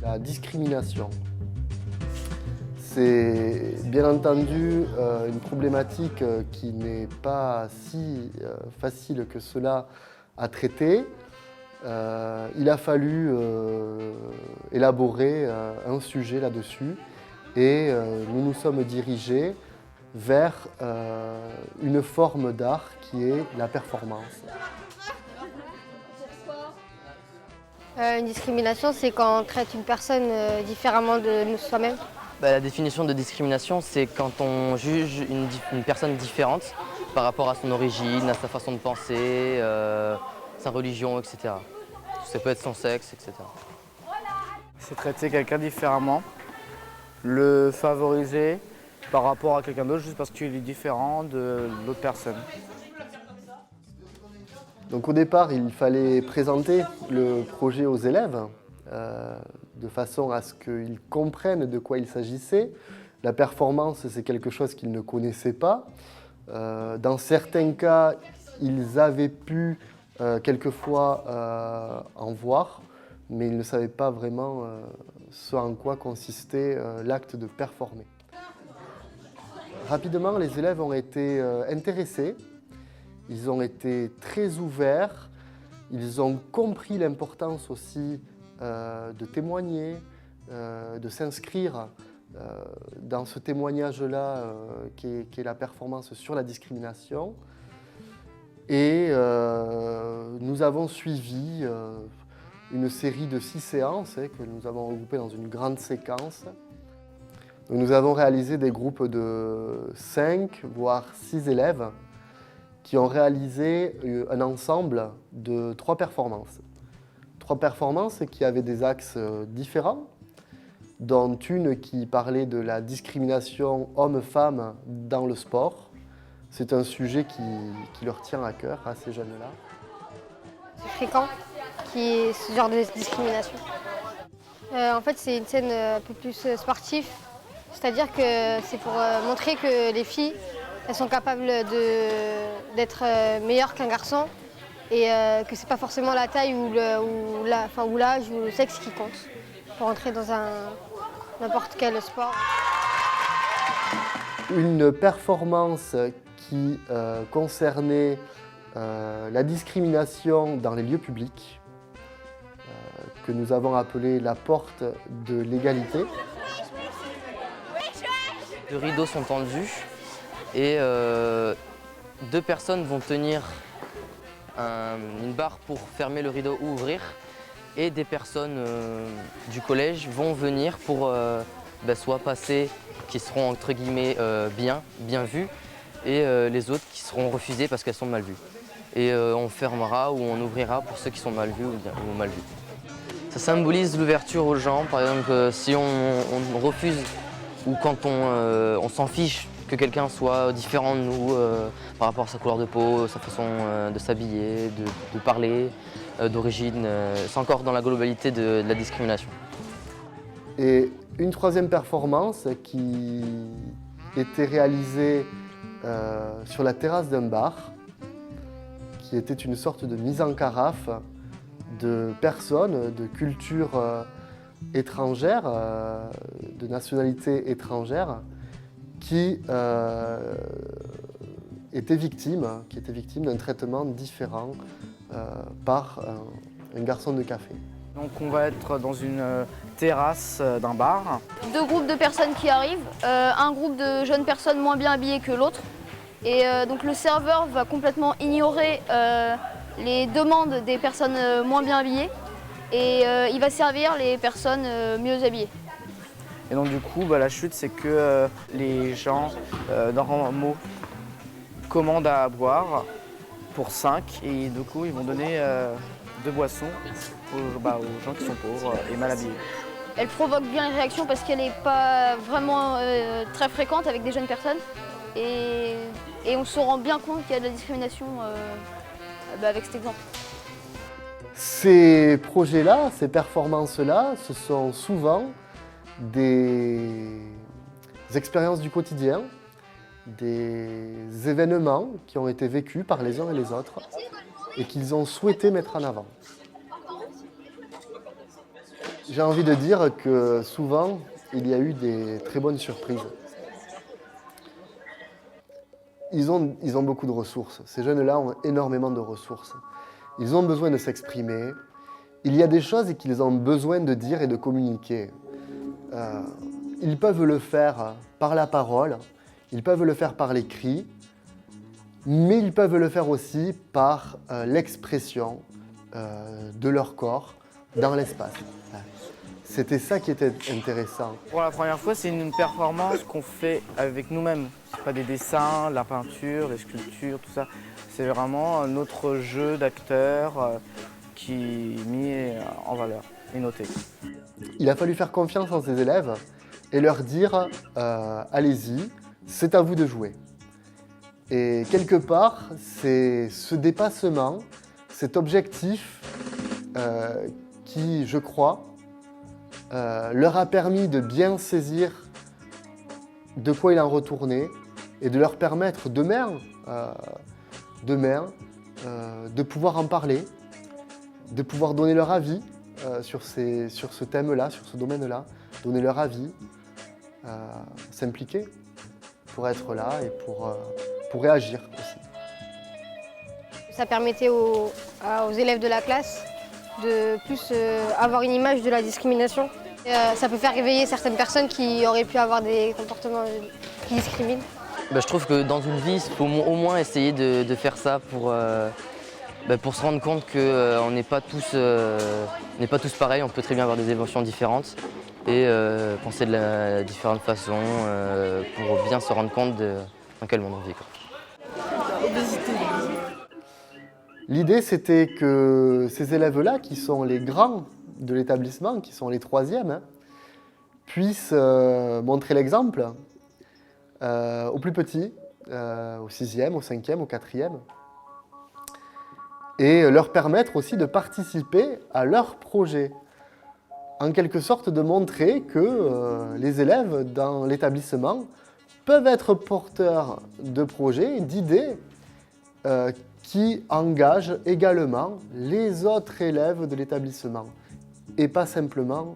La discrimination. C'est bien entendu une problématique qui n'est pas si facile que cela à traiter. Il a fallu élaborer un sujet là-dessus et nous nous sommes dirigés vers une forme d'art qui est la performance. Une discrimination, c'est quand on traite une personne différemment de soi-même. La définition de discrimination, c'est quand on juge une personne différente par rapport à son origine, à sa façon de penser, sa religion, etc. Ça peut être son sexe, etc. C'est traiter quelqu'un différemment, le favoriser par rapport à quelqu'un d'autre juste parce qu'il est différent de l'autre personne. Donc au départ, il fallait présenter le projet aux élèves de façon à ce qu'ils comprennent de quoi il s'agissait. La performance, c'est quelque chose qu'ils ne connaissaient pas. Dans certains cas, ils avaient pu quelquefois en voir, mais ils ne savaient pas vraiment ce en quoi consistait l'acte de performer. Rapidement, les élèves ont été intéressés. Ils ont été très ouverts, ils ont compris l'importance aussi de témoigner, de s'inscrire dans ce témoignage-là qui est la performance sur la discrimination. Et nous avons suivi une série de 6 séances que nous avons regroupées dans une grande séquence. Nous avons réalisé des groupes de 5 voire 6 élèves qui ont réalisé un ensemble de 3 performances. 3 performances qui avaient des axes différents, dont une qui parlait de la discrimination homme-femme dans le sport. C'est un sujet qui leur tient à cœur, à ces jeunes-là. C'est fréquent ce genre de discrimination. En fait, c'est une scène un peu plus sportive, c'est-à-dire que c'est pour montrer que les filles elles sont capables d'être meilleures qu'un garçon et que c'est pas forcément la taille ou l'âge ou le sexe qui compte pour entrer dans n'importe quel sport. Une performance qui concernait la discrimination dans les lieux publics, que nous avons appelée la porte de l'égalité. Les rideaux sont tendus. Et 2 personnes vont tenir une barre pour fermer le rideau ou ouvrir. Et des personnes du collège vont venir pour soit passer, qui seront entre guillemets bien vues, et les autres qui seront refusées parce qu'elles sont mal vues. Et on fermera ou on ouvrira pour ceux qui sont mal vus ou mal vus. Ça symbolise l'ouverture aux gens. Par exemple, si on refuse ou quand on s'en fiche que quelqu'un soit différent de nous par rapport à sa couleur de peau, sa façon de s'habiller, de parler, d'origine. C'est encore dans la globalité de la discrimination. Et une 3e performance qui était réalisée sur la terrasse d'un bar, qui était une sorte de mise en carafe de personnes de culture étrangère, de nationalité étrangère, qui étaient victimes d'un traitement différent par un garçon de café. Donc on va être dans une terrasse d'un bar. 2 groupes de personnes qui arrivent, un groupe de jeunes personnes moins bien habillées que l'autre. Et donc le serveur va complètement ignorer les demandes des personnes moins bien habillées et il va servir les personnes mieux habillées. Et donc du coup, la chute, c'est que les gens normaux commandent à boire pour 5 et du coup, ils vont donner 2 boissons aux gens qui sont pauvres et mal habillés. Elle provoque bien une réaction parce qu'elle n'est pas vraiment très fréquente avec des jeunes personnes et on se rend bien compte qu'il y a de la discrimination avec cet exemple. Ces projets-là, ces performances-là, ce sont souvent des expériences du quotidien, des événements qui ont été vécus par les uns et les autres et qu'ils ont souhaité mettre en avant. J'ai envie de dire que souvent, il y a eu des très bonnes surprises. Ils ont beaucoup de ressources. Ces jeunes-là ont énormément de ressources. Ils ont besoin de s'exprimer. Il y a des choses qu'ils ont besoin de dire et de communiquer. Ils peuvent le faire par la parole, ils peuvent le faire par l'écrit, mais ils peuvent le faire aussi par l'expression de leur corps dans l'espace. C'était ça qui était intéressant. Pour la première fois, c'est une performance qu'on fait avec nous-mêmes. C'est pas des dessins, la peinture, les sculptures, tout ça. C'est vraiment notre jeu d'acteur qui est mis en valeur et noté. Il a fallu faire confiance en ses élèves et leur dire allez-y, c'est à vous de jouer. Et quelque part, c'est ce dépassement, cet objectif qui, je crois, leur a permis de bien saisir de quoi il en retournait et de leur permettre demain de pouvoir en parler, de pouvoir donner leur avis sur ce thème-là, sur ce domaine-là, donner leur avis, s'impliquer pour être là et pour réagir aussi. Ça permettait aux élèves de la classe de plus avoir une image de la discrimination. Ça peut faire réveiller certaines personnes qui auraient pu avoir des comportements qui discriminent. Je trouve que dans une vie, il faut au moins essayer de faire ça pour se rendre compte qu'on n'est pas tous pareils, on peut très bien avoir des émotions différentes et penser de différentes façons pour bien se rendre compte dans quel monde on vit. L'idée, c'était que ces élèves-là, qui sont les grands de l'établissement, qui sont les troisièmes, puissent montrer l'exemple aux plus petits, au sixième, au cinquième, au quatrième, et leur permettre aussi de participer à leur projet. En quelque sorte, de montrer que les élèves dans l'établissement peuvent être porteurs de projets, d'idées qui engagent également les autres élèves de l'établissement. Et pas simplement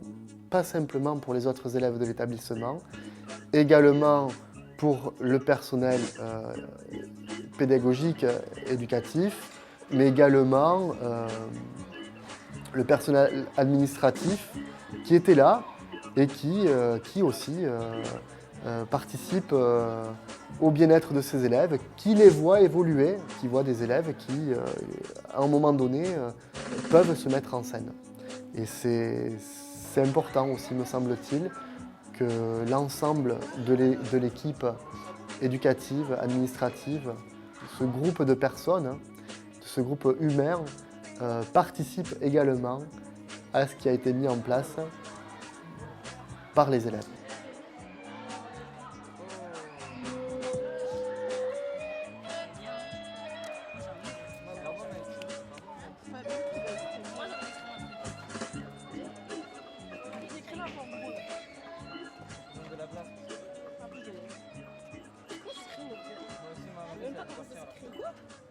pour les autres élèves de l'établissement, également pour le personnel pédagogique, éducatif, mais également le personnel administratif qui était là et qui aussi participe au bien-être de ces élèves, qui les voit évoluer, qui voit des élèves qui, à un moment donné, peuvent se mettre en scène. Et c'est important aussi, me semble-t-il, que l'ensemble de l'équipe éducative, administrative, ce groupe de personnes, ce groupe humain, participe également à ce qui a été mis en place par les élèves.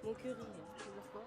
Mon curry, c'est pourquoi?